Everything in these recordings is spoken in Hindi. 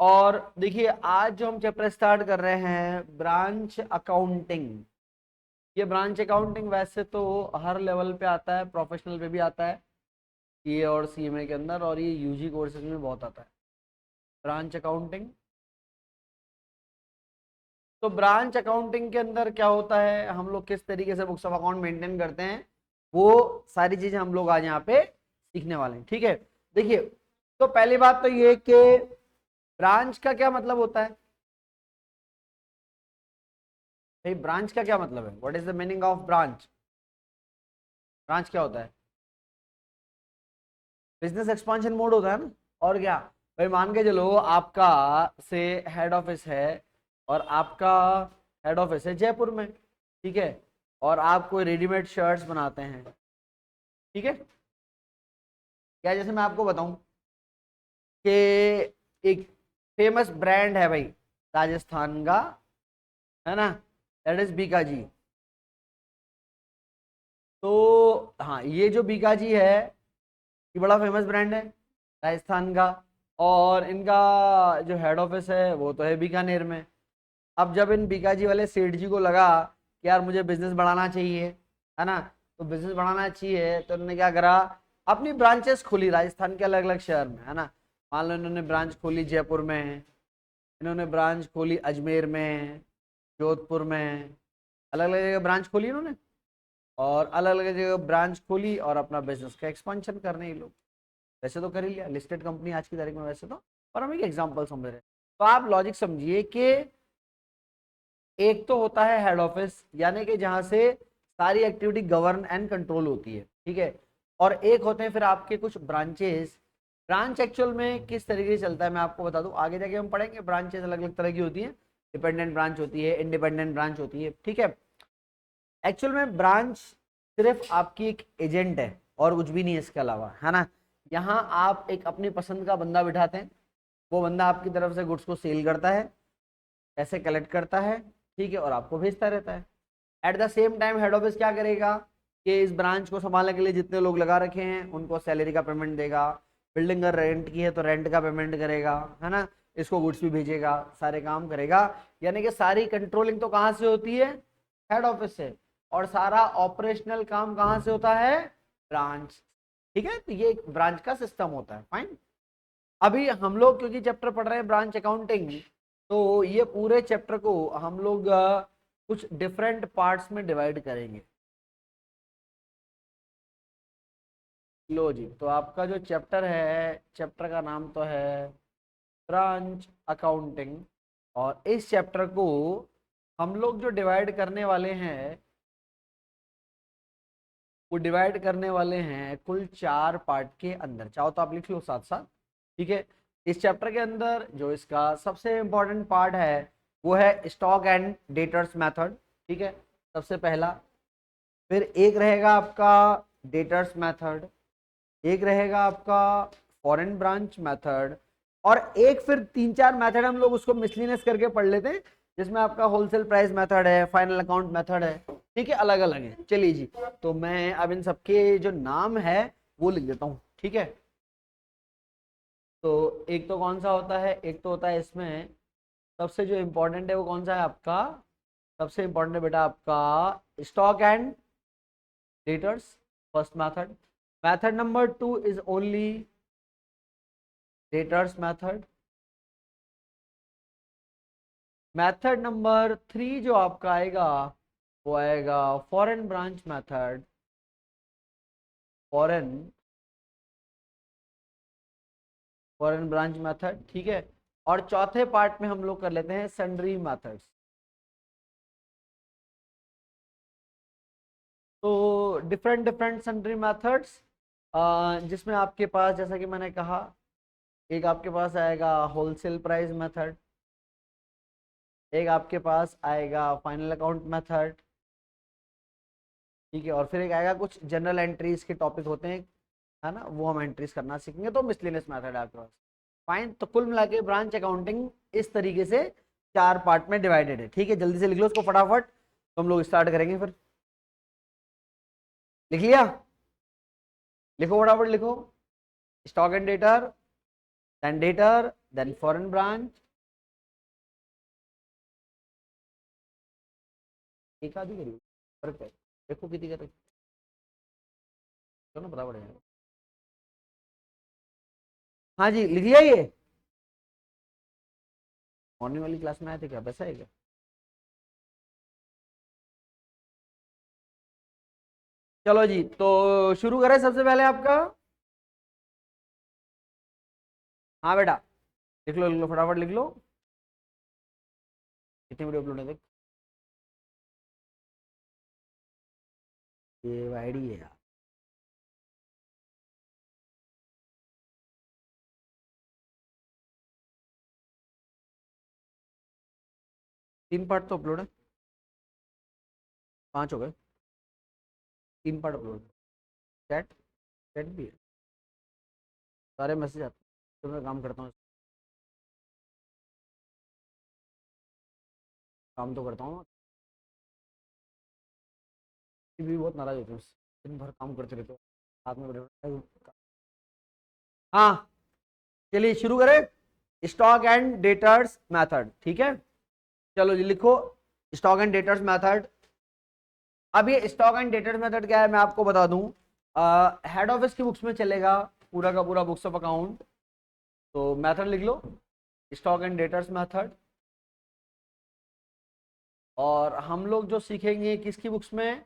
और देखिए आज जो हम चैप्टर स्टार्ट कर रहे हैं ब्रांच अकाउंटिंग। ये ब्रांच अकाउंटिंग वैसे तो हर लेवल पे आता है, प्रोफेशनल पे भी आता है, सीए और सीएमए के अंदर, और ये यूजी कोर्सेज में बहुत आता है ब्रांच अकाउंटिंग। तो ब्रांच अकाउंटिंग के अंदर क्या होता है, हम लोग किस तरीके से बुक्स ऑफ अकाउंट मेंटेन करते हैं, वो सारी चीजें हम लोग आज यहाँ पे सीखने वाले हैं। ठीक है, देखिए तो पहली बात तो ये कि ब्रांच का क्या मतलब होता है। भाई ब्रांच का क्या मतलब है, what is the meaning of branch. Branch क्या होता है, बिजनेस एक्सपांशन मोड होता है ना। और क्या, भाई मान के चलो आपका से हेड ऑफिस है, और आपका हेड ऑफिस है जयपुर में, ठीक है, और आप कोई रेडीमेड शर्ट्स बनाते हैं, ठीक है। क्या, जैसे मैं आपको बताऊं कि एक फेमस ब्रांड है भाई राजस्थान का, है ना, दैट इज बीकाजी। तो हाँ, ये जो बीकाजी है ये बड़ा फेमस ब्रांड है राजस्थान का, और इनका जो हेड ऑफिस है वो तो है बीकानेर में। अब जब इन बीकाजी वाले सेठ जी को लगा कि यार मुझे बिजनेस बढ़ाना चाहिए, है ना, तो बिजनेस बढ़ाना चाहिए तो उन्होंने क्या करा, अपनी ब्रांचेस खोली राजस्थान के अलग अलग शहर में, है ना। मान लो इन्होंने ब्रांच खोली जयपुर में, इन्होंने ब्रांच खोली अजमेर में, जोधपुर में, अलग अलग जगह ब्रांच खोली इन्होंने, और अलग अलग जगह ब्रांच खोली और अपना बिजनेस का एक्सपेंशन करने ही लोग। वैसे तो कर ही लिया, लिस्टेड कंपनी आज की तारीख में वैसे तो, पर हम एक एग्जांपल समझ रहे हैं। तो आप लॉजिक समझिए कि एक तो होता है हेड ऑफिस, यानी कि जहां से सारी एक्टिविटी गवर्न एंड कंट्रोल होती है, ठीक है। और एक होते हैं फिर आपके कुछ ब्रांचेस। ब्रांच एक्चुअल में किस तरीके से चलता है मैं आपको बता दूं, आगे जाके हम पढ़ेंगे। ब्रांचेस अलग अलग तरह की होती हैं, डिपेंडेंट ब्रांच होती है, इंडिपेंडेंट ब्रांच होती है, ठीक है। एक्चुअल में ब्रांच सिर्फ आपकी एक एजेंट है और कुछ भी नहीं है इसके अलावा, है ना। यहाँ आप एक अपनी पसंद का बंदा बिठाते हैं, वो बंदा आपकी तरफ से गुड्स को सेल करता है, पैसे कलेक्ट करता है, ठीक है, और आपको भेजता रहता है। At the same time head office क्या करेगा कि इस ब्रांच को संभालने के लिए जितने लोग लगा रखे हैं उनको सैलरी का पेमेंट देगा, बिल्डिंग अगर रेंट की है तो रेंट का पेमेंट करेगा, है ना, इसको गुड्स भी भेजेगा, सारे काम करेगा। यानी कि सारी कंट्रोलिंग तो कहाँ से होती है, हेड ऑफिस से, और सारा ऑपरेशनल काम कहाँ से होता है, ब्रांच। ठीक है, तो ये एक ब्रांच का सिस्टम होता है, फाइन। अभी हम लोग क्योंकि चैप्टर पढ़ रहे हैं ब्रांच अकाउंटिंग, तो ये पूरे चैप्टर को हम लोग कुछ डिफरेंट पार्ट्स में डिवाइड करेंगे। लो जी, तो आपका जो चैप्टर है, चैप्टर का नाम तो है ब्रांच अकाउंटिंग, और इस चैप्टर को हम लोग जो डिवाइड करने वाले हैं, वो डिवाइड करने वाले हैं कुल 4 पार्ट के अंदर। चाहो तो आप लिख लो साथ साथ, ठीक है। इस चैप्टर के अंदर जो इसका सबसे इंपॉर्टेंट पार्ट है वो है स्टॉक एंड डेटर्स मेथड, ठीक है, सबसे पहला। फिर एक रहेगा आपका डेटर्स मेथड, एक रहेगा आपका फॉरेन ब्रांच मेथड, और एक फिर 3-4 मेथड हम लोग उसको मिसलिनियस करके पढ़ लेते हैं, जिसमें आपका होलसेल प्राइस मेथड है, फाइनल अकाउंट मेथड है, ठीक है, अलग अलग है। चलिए जी, तो मैं अब इन सबके जो नाम है वो लिख देता हूँ, ठीक है। तो एक तो कौन सा होता है, एक तो होता है इसमें सबसे जो इंपॉर्टेंट है वो कौन सा है आपका, सबसे इंपॉर्टेंट है बेटा आपका stock and debtors, first method. Method number 2 is only debtors method. Method number 3 जो आपका आएगा वो आएगा foreign branch method, foreign foreign branch method, ठीक है। और चौथे पार्ट में हम लोग कर लेते हैं सन्ड्री मेथड्स। तो डिफरेंट डिफरेंट सन्ड्री मेथड्स, जिसमें आपके पास जैसा कि मैंने कहा, एक आपके पास आएगा होलसेल प्राइस मेथड, एक आपके पास आएगा फाइनल अकाउंट मेथड, ठीक है, और फिर एक आएगा कुछ जनरल एंट्रीज के टॉपिक होते हैं, है ना, वो हम एंट्रीज करना सीखेंगे। तो मिसलेनियस मेथड है आपके पास, फाइन। तो कुल मिला के ब्रांच अकाउंटिंग इस तरीके से 4 पार्ट में डिवाइडेड है, ठीक है। जल्दी से लिख लो उसको फटाफट, तो हम लोग स्टार्ट करेंगे फिर। लिख लिया, लिखो फटाफट लिखो। Stock and debtor, then debtor, then foreign branch, एक आधी करी फर्क है, देखो कितनी कर, दोनों बराबर है। हाँ जी, लिख लिया ये, मॉर्निंग वाली क्लास में आए थे क्या, वैसा है क्या? चलो जी, तो शुरू करें सबसे पहले आपका। हाँ बेटा, लिख लो फटाफट लिख लो, कितनी वीडियो अपलोड है देख, ये आईडी है यार। तीन पार्ट तो अपलोड है, 5 हो गए, 3 पार्ट अपलोड। चैट, चैट भी है, सारे मैसेज आते हैं, तो मैं काम करता हूँ, काम तो करता हूँ, भी बहुत नाराज होते हैं उससे, दिन भर काम करते रहते हो, हाथ में बड़े। हाँ, चलिए शुरू करें, स्टॉक एंड डेटर्स मेथड, ठीक है। चलो जी लिखो, स्टॉक एंड डेटर्स मेथड। अब ये स्टॉक एंड डेटर्स मेथड क्या है मैं आपको बता दूं, हेड ऑफिस की बुक्स में चलेगा पूरा का पूरा बुक्स ऑफ अकाउंट। तो मेथड लिख लो, स्टॉक एंड डेटर्स मेथड। और हम लोग जो सीखेंगे किसकी बुक्स में,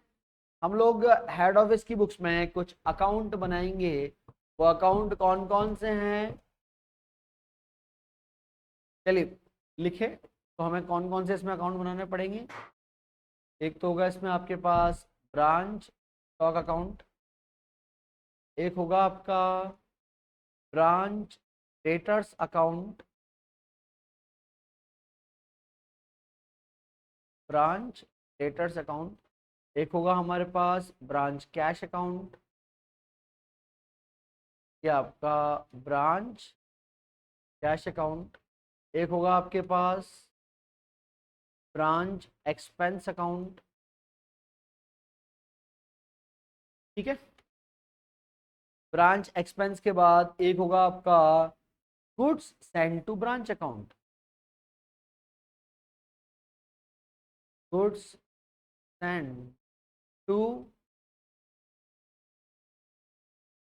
हम लोग हेड ऑफिस की बुक्स में कुछ अकाउंट बनाएंगे। वो अकाउंट कौन कौन से हैं, चलिए लिखे, तो हमें कौन कौन से इसमें अकाउंट बनाने पड़ेंगे। एक तो होगा इसमें आपके पास ब्रांच स्टॉक अकाउंट, एक होगा आपका branch debtors account, branch debtors account, एक होगा हमारे पास ब्रांच कैश अकाउंट, ये आपका ब्रांच कैश अकाउंट, एक होगा आपके पास ब्रांच एक्सपेंस अकाउंट, ठीक है। ब्रांच एक्सपेंस के बाद एक होगा आपका goods sent to branch account, goods sent to,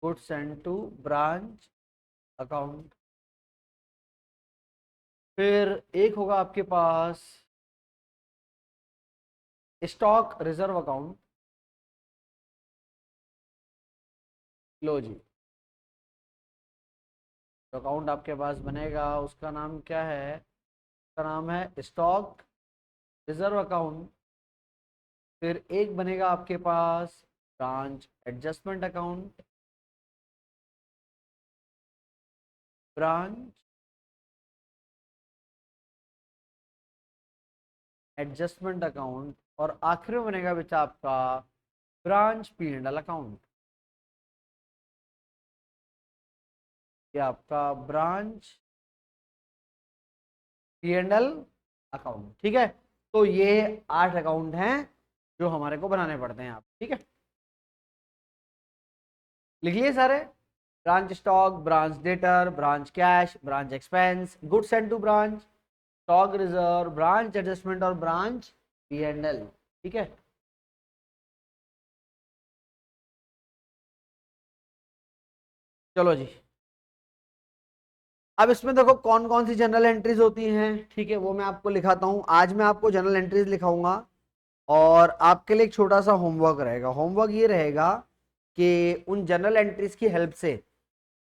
goods sent to branch account. फिर एक होगा आपके पास स्टॉक रिजर्व अकाउंट, लो जी, अकाउंट आपके पास बनेगा उसका नाम क्या है, उसका नाम है स्टॉक रिजर्व अकाउंट। फिर एक बनेगा आपके पास branch adjustment account, branch adjustment account, और आखिर में बनेगा बेटा आपका ब्रांच P&L अकाउंट, ये आपका ब्रांच P&L अकाउंट, ठीक है। तो ये 8 अकाउंट हैं जो हमारे को बनाने पड़ते हैं आप, ठीक है। लिख लिए सारे, branch stock, branch debtor, branch cash, branch expense, goods sent to branch, stock reserve, branch adjustment और ब्रांच P&L, ठीक है। चलो जी, अब इसमें देखो कौन कौन सी जनरल एंट्रीज होती हैं, ठीक है, वो मैं आपको लिखाता हूं। आज मैं आपको जनरल एंट्रीज लिखाऊंगा, और आपके लिए एक छोटा सा होमवर्क रहेगा। होमवर्क ये रहेगा कि उन जनरल एंट्रीज की हेल्प से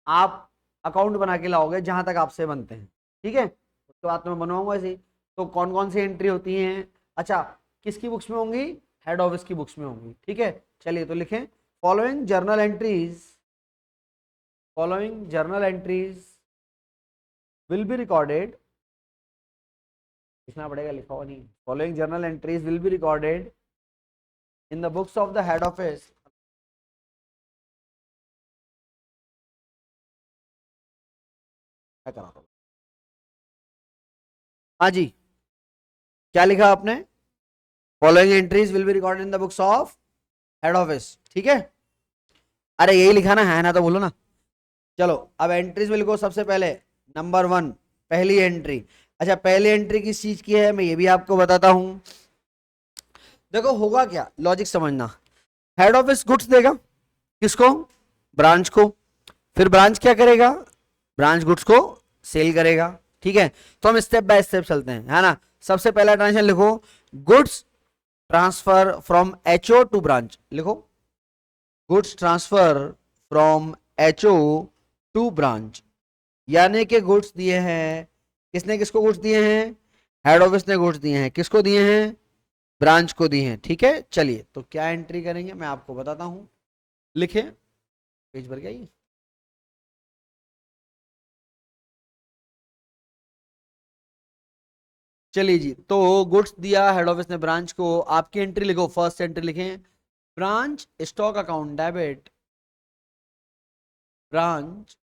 आप अकाउंट बना के लाओगे जहां तक आपसे बनते हैं, ठीक है। उसके बाद तो मैं बनवाऊंगा ऐसे ही। तो कौन कौन सी एंट्री होती हैं, अच्छा किसकी बुक्स में होंगी, हेड ऑफिस की बुक्स में होंगी, ठीक है। चलिए तो लिखें, following journal entries, following journal entries will be recorded, लिखना पड़ेगा, लिखा हुआ नहीं, following journal entries will be recorded in the books of the head office, क्या करा, हाँ जी, क्या लिखा आपने, following entries will be recorded in the books of head office, ठीक है। अरे यही लिखा ना, है ना तो बोलो ना। चलो अब एंट्रीज में लिखो सबसे पहले, नंबर 1 पहली एंट्री। अच्छा, पहली एंट्री किस चीज की है मैं ये भी आपको बताता हूं। देखो होगा क्या, लॉजिक समझना। हेड ऑफिस गुड्स देगा किसको, ब्रांच को। फिर ब्रांच क्या करेगा, ब्रांच गुड्स को सेल करेगा। ठीक है, तो हम स्टेप बाय स्टेप चलते हैं, है ना। सबसे पहला ट्रांजेक्शन लिखो, goods transfer from HO to branch. लिखो, goods transfer from HO to branch. यानी कि गुड्स दिए हैं, किसने किसको गुड्स दिए हैं, हेड ऑफिस ने गुड्स दिए हैं, किसको दिए हैं, ब्रांच को दिए हैं। ठीक है, चलिए तो क्या एंट्री करेंगे मैं आपको बताता हूं। लिखे, पेज भर गया ये। चलिए जी, तो गुड्स दिया हेड ऑफिस ने ब्रांच को, आपकी एंट्री लिखो, फर्स्ट एंट्री लिखें, branch stock account debit, branch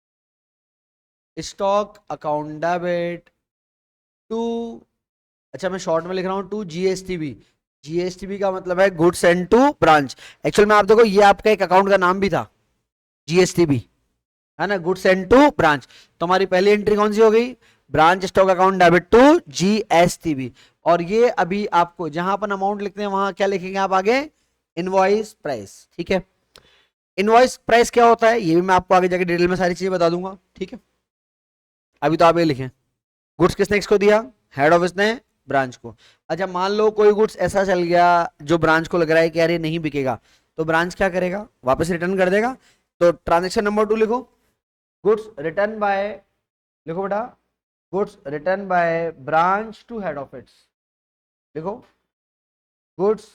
stock account debit to, अच्छा मैं शॉर्ट में लिख रहा हूं, टू जीएसटीबी। जीएसटीबी का मतलब है goods and to branch. Actual में आप देखो ये आपका एक अकाउंट का नाम भी था, जीएसटीबी, है ना, गुड्स एंड टू ब्रांच। तो हमारी पहली एंट्री कौन सी हो गई, branch stock account debit to GSTB. और ये अभी आपको जहां अपन अमाउंट लिखते हैं वहां क्या लिखेंगे आप आगे, इनवॉइस प्राइस। ठीक है, इनवॉइस प्राइस क्या होता है ये भी मैं आपको आगे जाके डिटेल में सारी चीजें बता दूंगा। ठीक है, अभी तो आप ये लिखें, गुड्स किसने किसको दिया, हेड ऑफिस ने ब्रांच को। अच्छा मान लो कोई गुड्स ऐसा चल गया जो ब्रांच को लग रहा है कि यार ये नहीं बिकेगा, तो ब्रांच क्या करेगा, वापस रिटर्न कर देगा। तो ट्रांजेक्शन नंबर 2 लिखो, गुड्स रिटर्न बाय, लिखो बेटा, goods return by branch to head office. लिखो, goods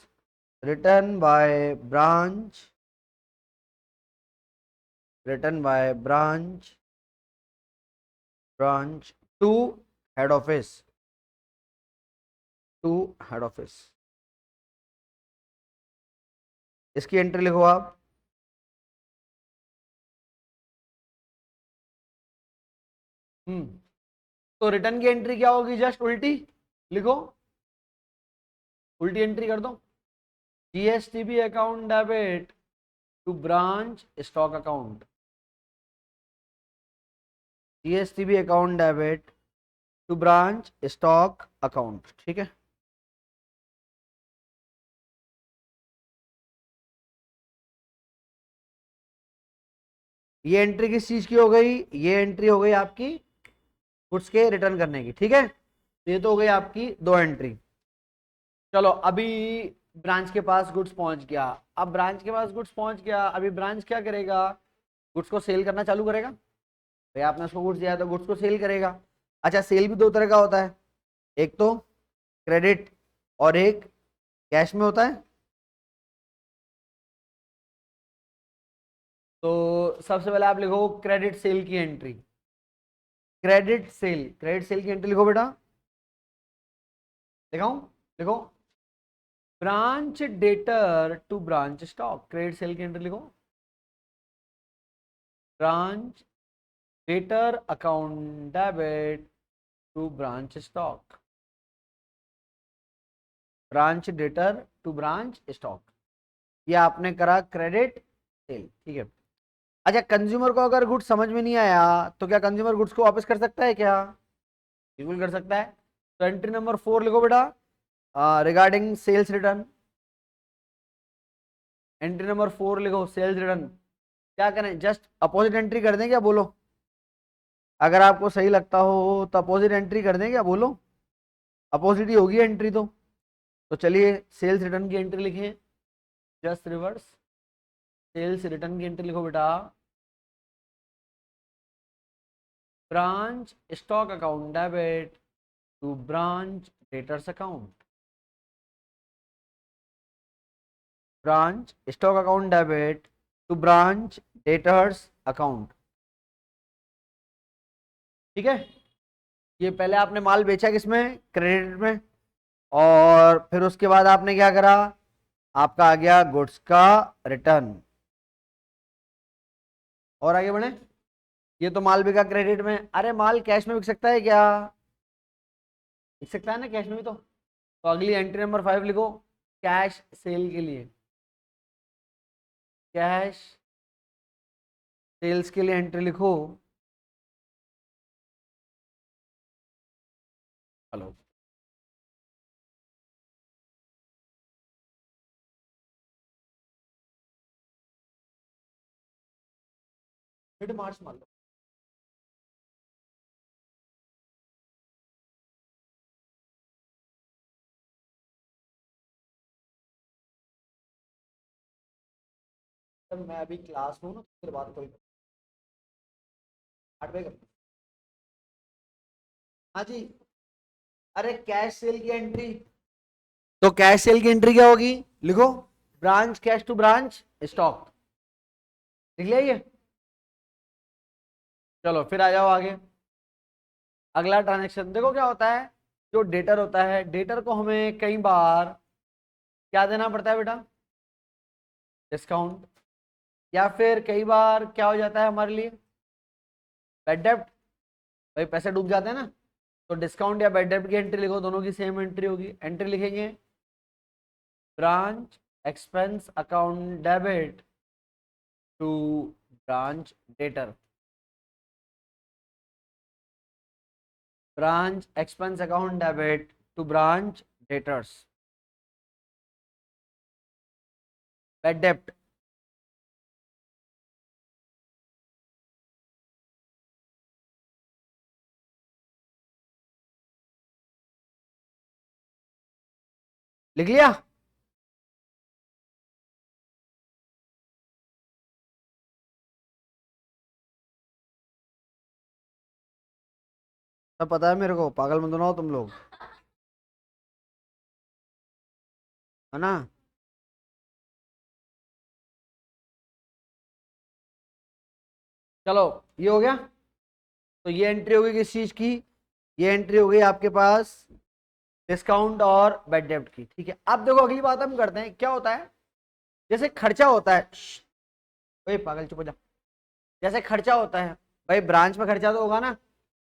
return by branch, return by branch, branch to head office, to head office. इसकी एंट्री लिखो आप। तो रिटर्न की एंट्री क्या होगी, जस्ट उल्टी लिखो, उल्टी एंट्री कर दो, GSTB account debit to branch stock account, GSTB account debit to branch stock account. ठीक है, ये एंट्री किस चीज की हो गई, ये एंट्री हो गई आपकी गुड्स के रिटर्न करने की। ठीक है, ये तो हो गई आपकी दो एंट्री। चलो अभी ब्रांच के पास गुड्स पहुंच गया, अब ब्रांच के पास गुड्स पहुंच गया, अभी ब्रांच क्या करेगा, गुड्स को सेल करना चालू करेगा। भाई आपने उसको गुड्स दिया है तो गुड्स को सेल करेगा। अच्छा सेल भी दो तरह का होता है, एक तो क्रेडिट और एक कैश में होता है। तो सबसे पहले आप लिखो क्रेडिट सेल की entry, credit sale, credit sale की एंट्री लिखो बेटा, लिखाऊं, लिखो, branch debtor to branch stock, credit sale की एंट्री लिखो, branch debtor account debit to branch stock, branch debtor to branch stock. ये आपने करा क्रेडिट सेल। ठीक है, अच्छा कंज्यूमर को अगर गुड्स समझ में नहीं आया तो क्या कंज्यूमर गुड्स को वापस कर सकता है क्या, बिल्कुल कर सकता है। तो एंट्री नंबर 4 लिखो बेटा, regarding sales return, entry number 4 लिखो सेल्स रिटर्न। क्या करें, जस्ट अपोजिट एंट्री कर दें क्या, बोलो, अगर आपको सही लगता हो तो अपोजिट एंट्री कर दें क्या, बोलो, अपोजिट ही होगी एंट्री तो चलिए सेल्स रिटर्न की एंट्री लिखें, जस्ट रिवर्स, सेल्स रिटर्न की एंट्री लिखो बेटा, branch stock account debit to branch debtors account, branch stock account debit to branch debtors account. ठीक है, ये पहले आपने माल बेचा किसमें, क्रेडिट में, और फिर उसके बाद आपने क्या करा, आपका आ गया गुड्स का रिटर्न। और आगे बढ़े, ये तो माल बिका क्रेडिट में, अरे माल कैश में बिक सकता है क्या, बिक सकता है ना कैश में भी तो अगली एंट्री नंबर 5 लिखो, कैश सेल के लिए, कैश सेल्स के लिए एंट्री लिखो, हेलो, मिड मार्च मान लो। जब मैं अभी क्लास में हूँ ना, तो फिर बात कोई 8 बजे कर। हाँ जी। अरे कैश सेल की एंट्री, तो कैश सेल की एंट्री क्या होगी? लिखो, branch cash to branch stock. लिख लिया ये? चलो फिर आ जाओ आगे। अगला ट्रांजेक्शन देखो क्या होता है। जो डेटर होता है, डेटर को हमें कई बार क्या देना पड़ता है बेटा? डिस्काउंट। या फिर कई बार क्या हो जाता है हमारे लिए? बैड डेब्ट। भाई पैसे डूब जाते हैं ना, तो डिस्काउंट या बैड डेब्ट की एंट्री लिखो, दोनों की सेम एंट्री होगी। एंट्री लिखेंगे, branch expense account debit to branch debtor. Branch expense account debit to branch debtors. Bad डेब्ट। लिख लिया? सब पता है मेरे को, पागल मत बनाओ तुम लोग, है ना? चलो ये हो गया। तो ये एंट्री होगी किस चीज की? ये एंट्री हो गई आपके पास डिस्काउंट और बैड डेब्ट की। ठीक है, अब देखो अगली बात हम करते हैं। क्या होता है, जैसे खर्चा होता है, ओए पागल चुप हो जा। जैसे खर्चा होता है, भाई ब्रांच में खर्चा तो होगा ना।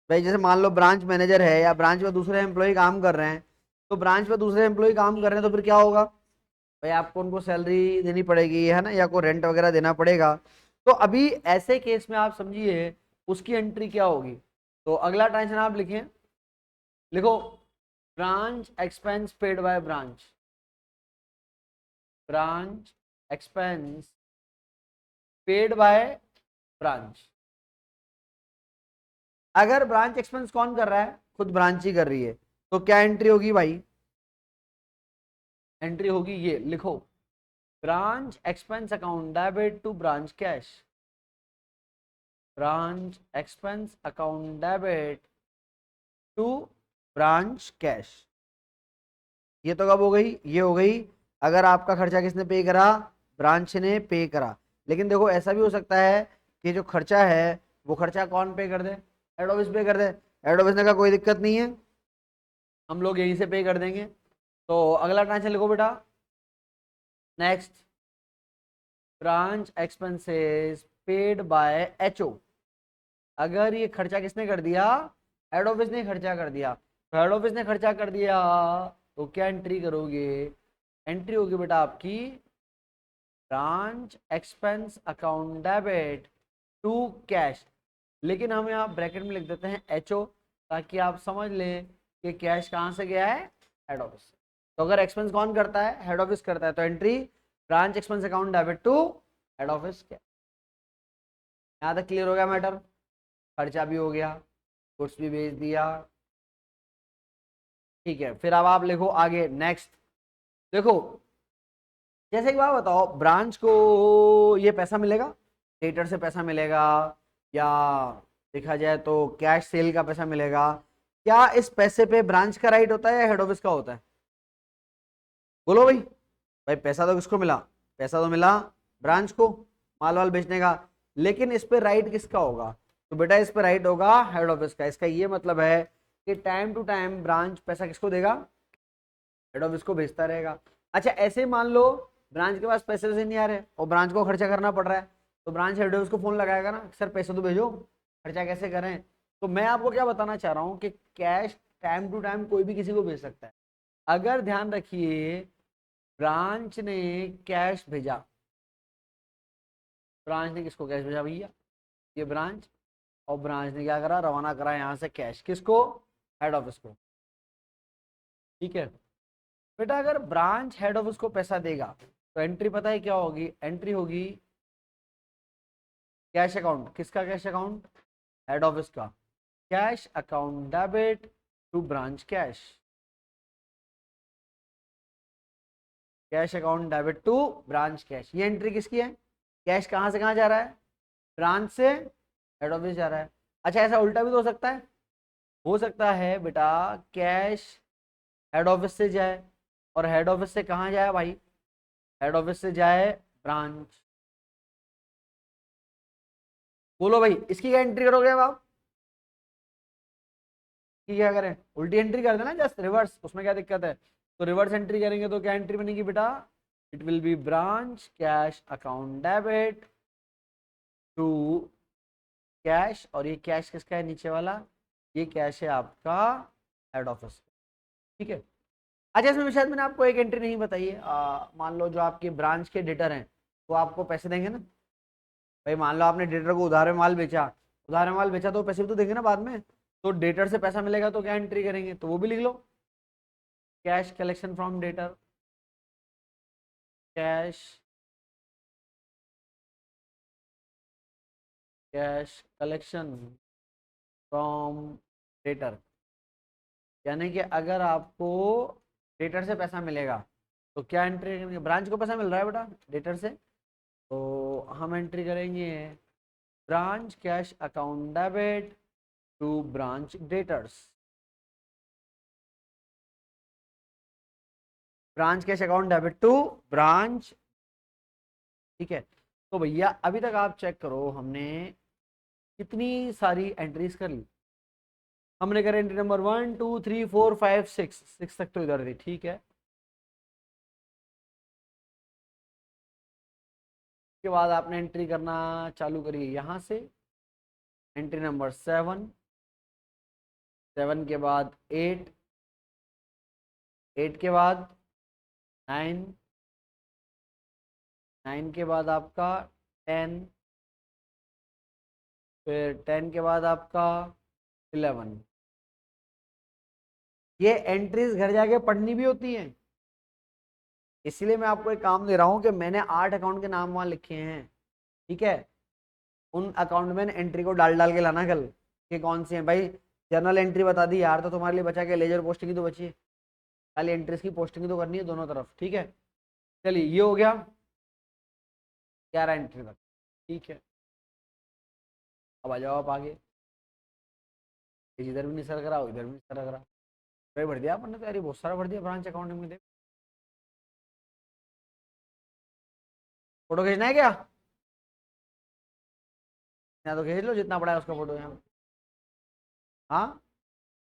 भाई जैसे मान लो ब्रांच मैनेजर है या ब्रांच में दूसरे एम्प्लॉय काम कर रहे हैं, तो ब्रांच में दूसरे एम्प्लॉय काम कर रहे हैं तो फिर क्या होगा? भाई आपको उनको सैलरी देनी पड़ेगी, है ना, या कोई रेंट वगैरह देना पड़ेगा। तो अभी ऐसे केस में आप समझिए उसकी एंट्री क्या होगी। तो अगला ट्रांजेक्शन आप लिखें, लिखो, branch expense paid by branch. Branch expense paid by branch. अगर ब्रांच एक्सपेंस कौन कर रहा है? खुद ब्रांच ही कर रही है, तो क्या एंट्री होगी भाई? एंट्री होगी, ये लिखो, branch expense account debit to branch cash. Branch expense account debit to branch cash. ये तो कब हो गई? ये हो गई अगर आपका खर्चा किसने पे करा? ब्रांच ने पे करा। लेकिन देखो ऐसा भी हो सकता है कि जो खर्चा है वो खर्चा कौन पे कर दे? हेड ऑफिस पे कर दे। हेड ऑफिस ने कहा कोई दिक्कत नहीं है, हम लोग यहीं से पे कर देंगे। तो अगला ट्रांजेक्शन लिखो बेटा, next, branch expenses paid by HO. अगर ये खर्चा किसने कर दिया? हेड ऑफिस ने खर्चा कर दिया। तो हेड ऑफिस ने खर्चा कर दिया, तो क्या एंट्री करोगे? एंट्री होगी बेटा आपकी branch expense account debit to cash. लेकिन हम यहाँ ब्रैकेट में लिख देते हैं एचओ, ताकि आप समझ लें कि कैश कहाँ से गया है? हेड ऑफिस से। तो अगर एक्सपेंस कौन करता है? हेड ऑफिस करता है, तो entry branch expense account debit to head office cash. यहाँ तक क्लियर हो गया मैटर? खर्चा भी हो गया, गुड्स भी भेज दिया। ठीक है, फिर अब आप लिखो आगे नेक्स्ट। देखो, जैसे एक बात बताओ, ब्रांच को ये पैसा मिलेगा, डेटर से पैसा मिलेगा, या देखा जाए तो कैश सेल का पैसा मिलेगा। क्या इस पैसे पे ब्रांच का राइट होता है या हेड ऑफिस का होता है? बोलो भाई। भाई पैसा तो किसको मिला? पैसा तो मिला ब्रांच को, माल वाल बेचने का। लेकिन इस पे राइट किसका होगा? तो बेटा इस पे राइट होगा हेड ऑफिस का। इसका ये मतलब है कि टाइम टू टाइम ब्रांच पैसा किसको देगा? हेड ऑफिस को भेजता रहेगा। अच्छा ऐसे मान लो ब्रांच के पास पैसे वैसे नहीं आ रहे और ब्रांच को खर्चा करना पड़ रहा है, तो ब्रांच हेड ऑफिस को फोन लगाएगा ना, सर पैसे तो भेजो, खर्चा कैसे करें? तो मैं आपको क्या बताना चाह रहा हूँ कि कैश टाइम टू टाइम कोई भी किसी को भेज सकता है। अगर ध्यान रखिए, ब्रांच ने कैश भेजा, ब्रांच ने किसको कैश भेजा भैया? ये ब्रांच। और ब्रांच ने क्या करा? रवाना करा यहाँ से कैश, किसको? हेड ऑफिस को। ठीक है बेटा, अगर ब्रांच हेड ऑफिस को पैसा देगा तो एंट्री पता है क्या होगी? एंट्री होगी कैश अकाउंट। किसका कैश अकाउंट? हेड ऑफिस का। Cash account debit to branch cash. Cash account debit to branch cash, ये एंट्री किसकी है? कैश कहां से कहां जा रहा है? ब्रांच से हेड ऑफिस जा रहा है। अच्छा, ऐसा उल्टा भी तो हो सकता है। हो सकता है बेटा, कैश हेड ऑफिस से जाए और हेड ऑफिस से कहां जाए भाई? हेड ऑफिस से जाए ब्रांच। बोलो भाई, इसकी क्या एंट्री करोगे अब आप? कि क्या करें? उल्टी एंट्री कर देना, जस्ट रिवर्स, उसमें क्या दिक्कत है? तो रिवर्स एंट्री करेंगे तो क्या एंट्री बनेगी बेटा? It will be branch cash account debit to cash. और ये कैश किसका है नीचे वाला? ये कैश है आपका हेड ऑफिस। ठीक है। अच्छा, इसमें शायद मैंने आपको एक एंट्री नहीं बताई है। मान लो जो आपके ब्रांच के डेटर हैं वो आपको पैसे देंगे ना भाई। मान लो आपने डेटर को उधार में माल बेचा, उधार में माल बेचा तो पैसे भी तो देंगे ना बाद में। तो डेटर से पैसा मिलेगा तो क्या एंट्री करेंगे? तो वो भी लिख लो, cash collection from debtor. Cash cash collection from debtor. यानी कि अगर आपको डेटर से पैसा मिलेगा तो क्या एंट्री करेंगे? ब्रांच को पैसा मिल रहा है बेटा डेटर से, तो हम एंट्री करेंगे branch cash account debit to branch debtors. Branch cash account debit to branch. ठीक है। तो भैया अभी तक आप चेक करो, हमने कितनी सारी एंट्रीज कर ली। हमने करा एंट्री नंबर 1 2 3 4 5 6, 6 तक तो इधर थी। ठीक है। उसके बाद आपने एंट्री करना चालू करी यहाँ से। एंट्री नंबर 7, 7 के बाद 8, 8 के बाद 9, 9 के बाद आपका 10, फिर 10 के बाद आपका 11। ये एंट्रीज घर जाके पढ़नी भी होती हैं, इसीलिए मैं आपको एक काम दे रहा हूँ कि मैंने 8 अकाउंट के नाम वहां लिखे हैं। ठीक है। उन अकाउंट में एंट्री को डाल डाल के लाना कल कि कौन सी है भाई। जर्नल एंट्री बता दी यार, तो तुम्हारे लिए बचा के लेजर पोस्टिंग ही तो बची है। खाली एंट्रीज की पोस्टिंग ही तो करनी है दोनों तरफ। ठीक है। चलिए, ये हो गया 11 एंट्री तक। ठीक है। अब आ जाओ आप आगे। इधर भी नहीं सर करा, इधर भी नहीं सर करा। भाई भर दिया आपने तो यार, ये बहुत सारा भर दिया ब्रांच अकाउंट में। देख, फोटो खींचना है क्या? या तो खींच लो जितना पड़ा है उसका फोटो यहाँ। हाँ,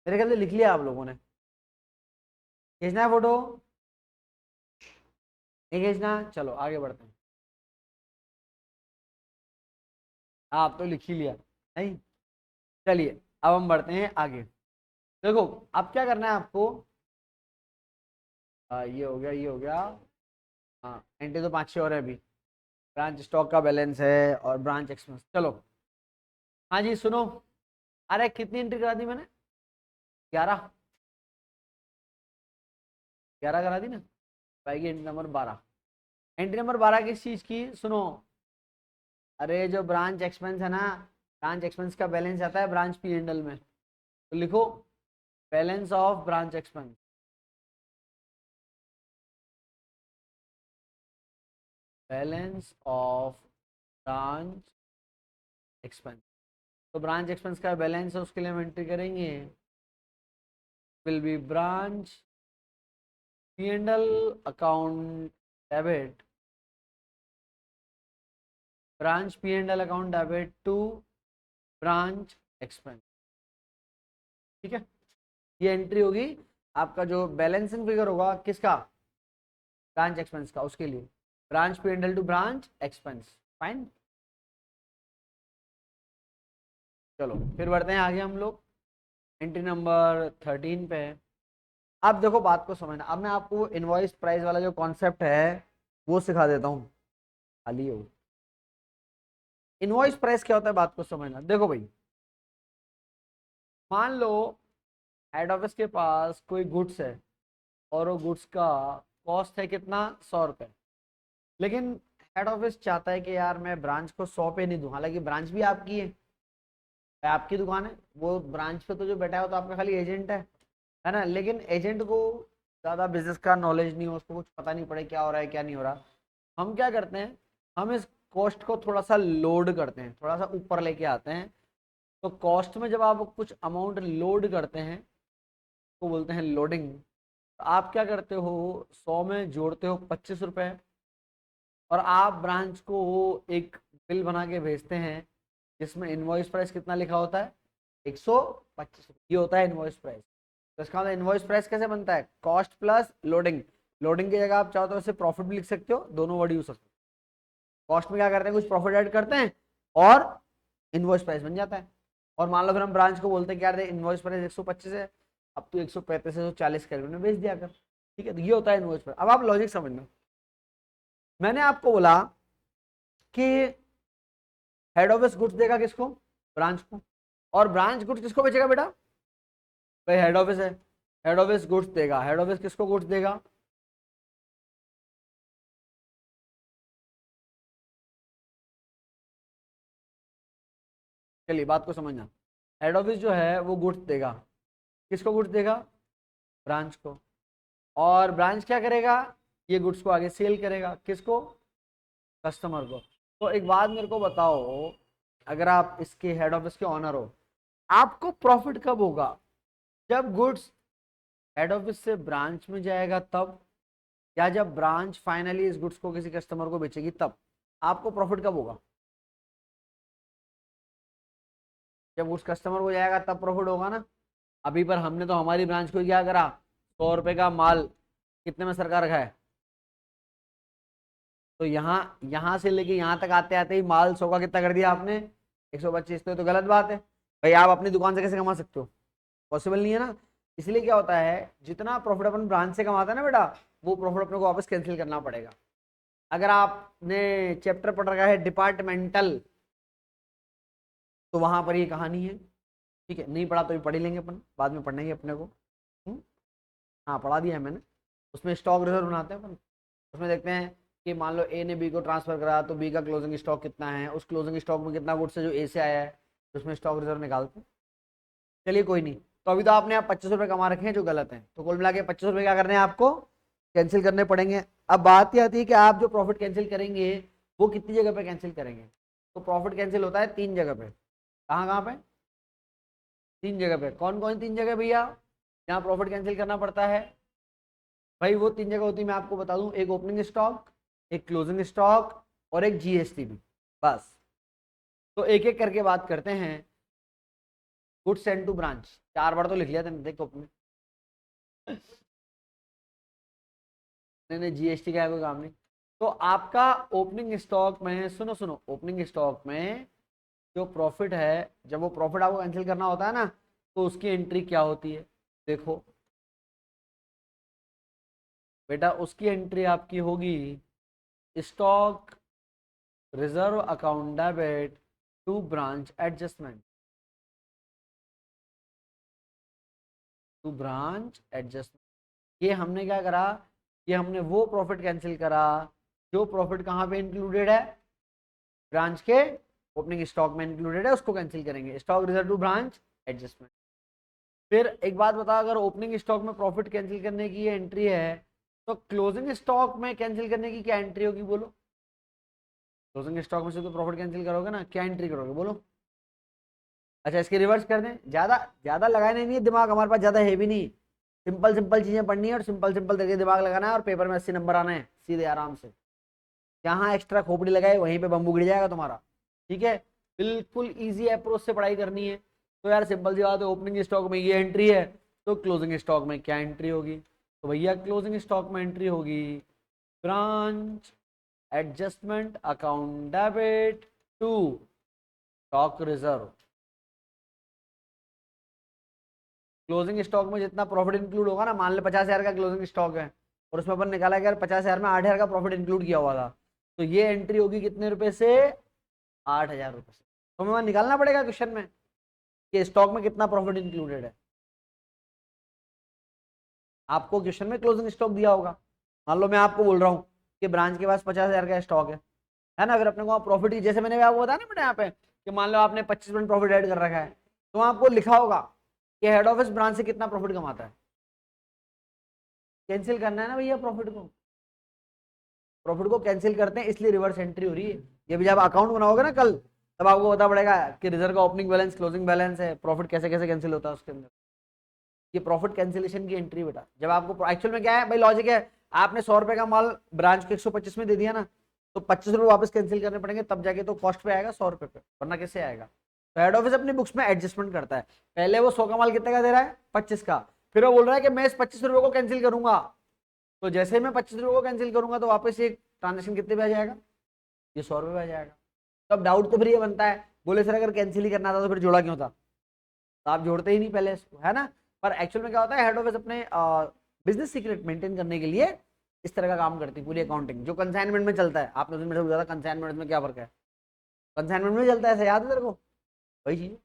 मेरे ख्याल से लिख लिया आप लोगों ने। खींचना है फोटो? नहीं खींचना? चलो आगे बढ़ते हैं। आप तो लिख ही लिया। नहीं, चलिए अब हम बढ़ते हैं आगे। देखो, अब क्या करना है आपको। ये हो गया, ये हो गया। हाँ, एंट्री तो 5 6 और है अभी। ब्रांच स्टॉक का बैलेंस है और ब्रांच एक्सपेंस। चलो, हाँ जी सुनो। अरे कितनी एंट्री करा दी मैंने? 11, 11 करा दी ना। पाएगी एंट्री नंबर 12। एंट्री नंबर 12 किस चीज की? सुनो, अरे जो ब्रांच एक्सपेंस है ना, ब्रांच एक्सपेंस का बैलेंस आता है ब्रांच पी एंडल में। तो लिखो balance of branch expense. Balance of branch expense. तो ब्रांच एक्सपेंस का बैलेंस है, उसके लिए हम एंट्री करेंगे will be branch P and L account debit. Branch P and L account debit to branch expense. ठीक है। ये एंट्री होगी आपका, जो बैलेंसिंग फिगर होगा किसका? ब्रांच एक्सपेंस का, उसके लिए branch P and L to branch expense. Fine. चलो फिर बढ़ते हैं आगे हम लोग। एंट्री नंबर 13 पे है। अब देखो बात को समझना। अब मैं आपको इनवॉइस प्राइस वाला जो कॉन्सेप्ट है वो सिखा देता हूँ। खाली हो, इनवॉइस प्राइस क्या होता है बात को समझना। देखो भाई, मान लो हेड ऑफिस के पास कोई गुड्स है। और वो गुड्स का कॉस्ट है कितना, 100 रुपये। लेकिन हेड ऑफिस चाहता है कि यार मैं ब्रांच को 100 पे नहीं दूं, हालांकि ब्रांच भी आपकी है, आपकी दुकान है, वो ब्रांच पे तो जो बैठा है वो तो आपका खाली एजेंट है ना। लेकिन एजेंट को ज़्यादा बिजनेस का नॉलेज नहीं हो, उसको कुछ पता नहीं पड़े क्या हो रहा है क्या नहीं हो रहा। हम क्या करते हैं, हम इस कॉस्ट को थोड़ा सा लोड करते हैं, थोड़ा सा ऊपर लेके आते हैं। तो कॉस्ट में जब आप कुछ अमाउंट लोड करते हैं तो बोलते हैं लोडिंग। तो आप क्या करते हो, 100 में जोड़ते हो 25 रुपये, और आप ब्रांच को एक बिल बना के भेजते हैं जिसमें इनवॉइस प्राइस कितना लिखा होता है, 125। ये होता है इनवॉइस प्राइस। तो इसका मतलब इनवॉइस प्राइस कैसे बनता है, कॉस्ट प्लस लोडिंग। लोडिंग की जगह आप चाहो तो वैसे प्रॉफिट भी लिख सकते हो, दोनों वर्ड यूज सकते हो। कॉस्ट में क्या करते हैं, कुछ प्रॉफिट ऐड करते हैं और इनवॉइस प्राइस बन जाता है। और मान लो फिर हम ब्रांच को बोलते हैं कि यार इनवॉइस प्राइस 125 है, अब तो 135 से 140 कर उन्हें बेच दिया कर। ठीक है, तो ये होता है इनवॉइस प्राइस। अब आप लॉजिक समझना, मैंने आपको बोला कि हेड ऑफिस गुड्स देगा किसको, ब्रांच को, और ब्रांच गुड्स किसको बेचेगा बेटा, भाई हेड ऑफिस है, हेड ऑफिस गुड्स देगा। हेड ऑफिस किसको गुड्स देगा, चलिए बात को समझना। हेड ऑफिस जो है वो गुड्स देगा, किसको गुड्स देगा, ब्रांच को। और ब्रांच क्या करेगा, ये गुड्स को आगे सेल करेगा, किसको, कस्टमर को। तो एक बात मेरे को बताओ, अगर आप इसके हेड ऑफिस के ऑनर हो, आपको प्रॉफिट कब होगा, जब गुड्स हेड ऑफिस से ब्रांच में जाएगा तब, या जब ब्रांच फाइनली इस गुड्स को किसी कस्टमर को बेचेगी तब। आपको प्रॉफिट कब होगा, जब उस कस्टमर को जाएगा तब प्रॉफिट होगा ना। अभी पर हमने तो हमारी ब्रांच को क्या करा, 100 रुपए का माल कितने में सरकार रखा है, तो यहाँ यहाँ से लेके यहाँ तक आते आते ही माल 100 का कितना कर दिया आपने, 125। तो गलत बात है भाई, आप अपनी दुकान से कैसे कमा सकते हो, पॉसिबल नहीं है ना। इसलिए क्या होता है, जितना प्रॉफिट अपन ब्रांच से कमाता है ना बेटा, वो प्रॉफिट अपने को वापस कैंसिल करना पड़ेगा। अगर आपने चैप्टर पढ़ रखा है डिपार्टमेंटल, तो वहां पर ये कहानी है। ठीक है, नहीं पढ़ा तो भी पढ़ ही लेंगे अपन, बाद में पढ़ना ही है अपने को। हम्म? हाँ पढ़ा दिया है मैंने। उसमें स्टॉक रिजर्व बनाते हैं अपन, उसमें देखते हैं कि मान लो ए ने बी को ट्रांसफर करा, तो बी का क्लोजिंग स्टॉक कितना है, उस क्लोजिंग स्टॉक में कितना गुड्स है जो ए से आया है, तो उसमें स्टॉक रिजर्व निकालते हैं। चलिए कोई नहीं, तो अभी तो आपने आप 25 रुपये कमा रखे हैं जो गलत है, तो कुल मिला के 25 रुपये क्या करने हैं आपको, कैंसिल करने पड़ेंगे। अब बात यह आती है कि आप जो प्रॉफिट कैंसिल करेंगे वो कितनी जगह पे कैंसिल करेंगे। तो प्रॉफिट कैंसिल होता है 3 जगह पे। कहाँ कहाँ पे, 3 जगह पे। कौन कौन 3 जगह भैया जहाँ प्रॉफिट कैंसिल करना पड़ता है, भाई वो 3 जगह होती है, मैं आपको बता दूं, एक ओपनिंग स्टॉक, एक क्लोजिंग स्टॉक, और एक जीएसटी भी, बस। तो एक एक करके बात करते हैं। गुड सेंड टू ब्रांच, 4 बार तो लिख लिया तुमने, देखो अपने, नहीं जीएसटी का है कोई काम नहीं। तो आपका ओपनिंग स्टॉक में, सुनो सुनो, ओपनिंग स्टॉक में जो प्रॉफिट है, जब वो प्रॉफिट आपको कैंसिल करना होता है ना, तो उसकी एंट्री क्या होती है, देखो बेटा, उसकी एंट्री आपकी होगी stock reserve account debit to branch adjustment, to branch adjustment. ये हमने क्या करा, ये हमने वो प्रॉफिट कैंसिल करा जो प्रॉफिट कहाँ पे इंक्लूडेड है, ब्रांच के ओपनिंग स्टॉक में इंक्लूडेड है, उसको कैंसिल करेंगे, stock reserve to branch adjustment. फिर एक बात बता, अगर ओपनिंग स्टॉक में प्रॉफिट कैंसिल करने की एंट्री है, तो क्लोजिंग स्टॉक में कैंसिल करने की क्या एंट्री होगी बोलो। क्लोजिंग स्टॉक में से तो प्रॉफिट कैंसिल करोगे ना, क्या एंट्री करोगे बोलो। अच्छा इसके रिवर्स कर दें, ज्यादा ज्यादा लगाने नहीं है दिमाग, हमारे पास ज्यादा है भी नहीं, सिंपल सिंपल चीजें पढ़नी है और सिंपल सिंपल तरीके दिमाग लगाना है, और पेपर में 80 नंबर आना है सीधे आराम से। जहाँ एक्स्ट्रा खोपड़ी लगाए वहीं पे बम्बू गिर जाएगा तुम्हारा। ठीक है, बिल्कुल इजी अप्रोच से पढ़ाई करनी है। तो यार सिंपल सी बात है, ओपनिंग स्टॉक में ये एंट्री है, तो क्लोजिंग स्टॉक में क्या एंट्री होगी, तो भैया क्लोजिंग स्टॉक में एंट्री होगी branch adjustment account debit to stock reserve. Closing stock में जितना प्रॉफिट इंक्लूड होगा ना, मान ले 50,000 का क्लोजिंग स्टॉक है, और उसमें अपन निकाला कि यार 50,000 में 8,000 का प्रॉफिट इंक्लूड किया हुआ था, तो ये एंट्री होगी कितने रुपए से, 8,000 रुपए से। तो हमें निकालना पड़ेगा क्वेश्चन में कि स्टॉक में कितना प्रॉफिट इंक्लूडेड है। आपको क्वेश्चन में क्लोजिंग स्टॉक दिया होगा। मान लो मैं आपको बोल रहा हूँ कि ब्रांच के पास 50,000 का स्टॉक है ना। अगर अपने को प्रॉफिट, जैसे मैंने आपको बताया ना बेटा यहाँ पे कि मान लो आपने 25% प्रॉफिट ऐड कर रखा है, तो आपको लिखा होगा कि हेड ऑफिस ब्रांच से कितना प्रॉफिट कमाता है। कैंसिल करना है ना भैया प्रॉफिट को, प्रॉफिट को कैंसिल करते हैं, इसलिए रिवर्स एंट्री हो रही है। ये भी जब अकाउंट बनाओगे ना कल, तब आपको पता पड़ेगा कि रिजर्व का ओपनिंग बैलेंस, क्लोजिंग बैलेंस है, प्रॉफिट कैसे कैसे कैंसिल होता है उसके अंदर। ये प्रॉफिट कैंसिलेशन की एंट्री बेटा। जब आपको एक्चुअल में क्या है भाई, लॉजिक है, आपने 100 रुपए का माल ब्रांच को 125 में दे दिया ना, तो 25 रुपए वापस कैंसिल करने पड़ेंगे, तब जाके तो कॉस्ट पे आएगा 100 रुपए पे, वरना कैसे आएगा। तो हेड ऑफिस अपनी बुक्स में एडजस्टमेंट करता है। पहले वो 100 का माल कितने का दे रहा है, 25 का, फिर वो बोल रहा है कि मैं इस 25 रुपए को कैंसिल करूंगा। तो जैसे ही मैं 25 रुपए को कैंसिल करूंगा, तो वापस ये ट्रांजेक्शन कितने पे आ जाएगा, ये 100 रुपए पे आ जाएगा। तो अब डाउट तो फिर ये बनता है, बोले सर अगर कैंसिल ही करना था तो फिर जोड़ा क्यों था, तो आप जोड़ते ही नहीं पहले इसको, है ना। पर एक्चुअल में क्या होता है, हेड ऑफिस अपने बिजनेस सीक्रेट मेंटेन करने के लिए इस तरह का काम करती है पूरी अकाउंटिंग। जो कंसाइनमेंट में चलता है, आपने उसमें समझा था कंसाइनमेंट में क्या फर्क है, कंसाइनमेंट में चलता है, ऐसा याद है तेरे को, वही चीज।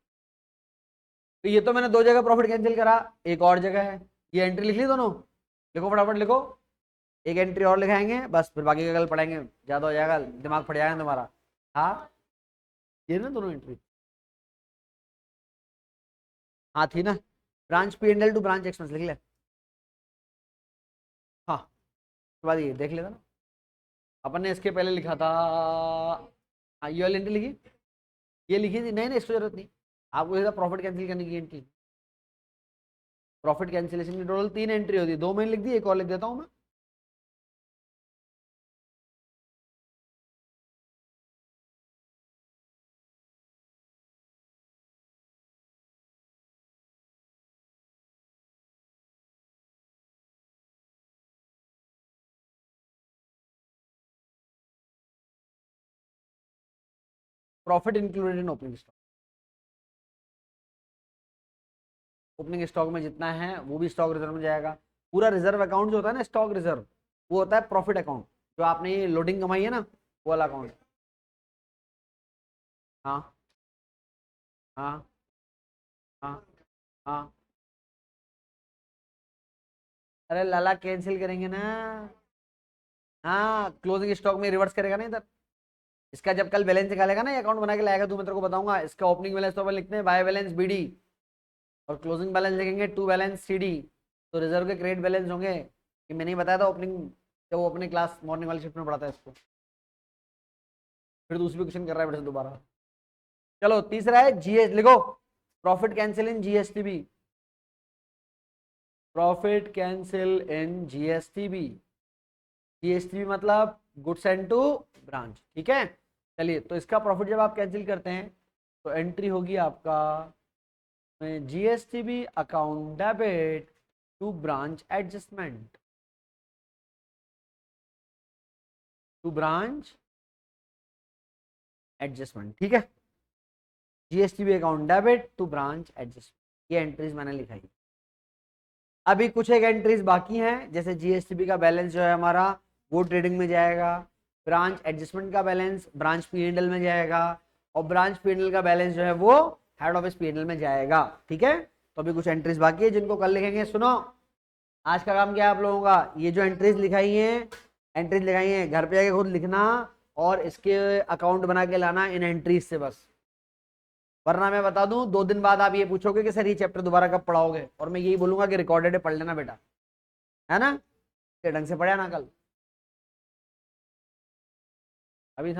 तो ये तो मैंने दो जगह प्रॉफिट कैंसिल करा, एक और जगह है, ये एंट्री लिख ली दोनों, लिखो फटाफट लिखो। एक एंट्री और लिखाएंगे बस, फिर बाकी का कल पढ़ाएंगे, ज्यादा हो जाएगा, दिमाग फट जाएगा तुम्हारा। हाँ, ये ना दोनों एंट्री, हाँ थी ना, branch P&L to branch expense लिख ले। हाँ, उसके बाद ये देख लेना, अपन ने इसके पहले लिखा था, हाँ ये वाली एंट्री लिखी, ये लिखी थी, नहीं नहीं इसको जरूरत नहीं, आपको ये प्रॉफिट कैंसिल करने की एंट्री, प्रॉफिट कैंसिलेशन की टोटल 3 एंट्री होती है, 2 मैंने लिख दी, एक और लिख देता हूँ मैं। Profit included in opening stock, opening stock में जितना है वो भी स्टॉक रिजर्व में जाएगा। पूरा रिजर्व अकाउंट जो होता है ना, स्टॉक रिजर्व, वो होता है प्रॉफिट अकाउंट, जो आपने ये लोडिंग कमाई है ना, वो वाला अकाउंट। हाँ हाँ हाँ हाँ, अरे लाला कैंसिल करेंगे ना, हाँ क्लोजिंग स्टॉक में रिवर्स करेगा ना इधर। इसका जब कल बैलेंस निकालेगा ना, ये अकाउंट बना के लाएगा, तो मैं तेरे को बताऊंगा, इसका ओपनिंग बैलेंस तो अपन लिखते हैं बाय बैलेंस BD, और क्लोजिंग बैलेंस लिखेंगे टू बैलेंस CD। तो रिजर्व के क्रेडिट बैलेंस होंगे, कि मैंने ही बताया था ओपनिंग, जब वो अपने क्लास मॉर्निंग वाली शिफ्ट में पढ़ाता है इसको, फिर दूसरी क्वेश्चन कर रहा है बेटे से दोबारा। चलो तीसरा है GS, लिखो प्रॉफिट कैंसिल इन GSTB, प्रॉफिट कैंसिल इन GSTB, GSTB मतलब गुड्स एंड टू ब्रांच, ठीक है। चलिए, तो इसका प्रॉफिट जब आप कैंसिल करते हैं, तो एंट्री होगी आपका GSTB account debit to branch adjustment, to branch adjustment, ठीक है। GSTB account debit to branch adjustment, ये एंट्रीज मैंने लिखाई। अभी कुछ एक एंट्रीज बाकी हैं, जैसे GSTB का बैलेंस जो है हमारा, वो ट्रेडिंग में जाएगा, ब्रांच एडजस्टमेंट का बैलेंस ब्रांच P&L में जाएगा, और ब्रांच P&L का बैलेंस जो है वो हेड ऑफिस P&L में जाएगा, ठीक है। तो अभी कुछ एंट्रीज बाकी है जिनको कल लिखेंगे। सुनो, आज का काम क्या है आप लोगों का, ये जो एंट्रीज लिखाई है, एंट्रीज लिखाई है, घर पे जाके खुद लिखना, और इसके अकाउंट बना के लाना इन एंट्रीज से बस। वरना मैं बता दूं, 2 दिन बाद आप ये पूछोगे कि सर ये चैप्टर दोबारा कब पढ़ाओगे, और मैं यही बोलूंगा कि रिकॉर्डेड है, पढ़ लेना बेटा, है ना, ढंग से पढ़ा ना कल। अभी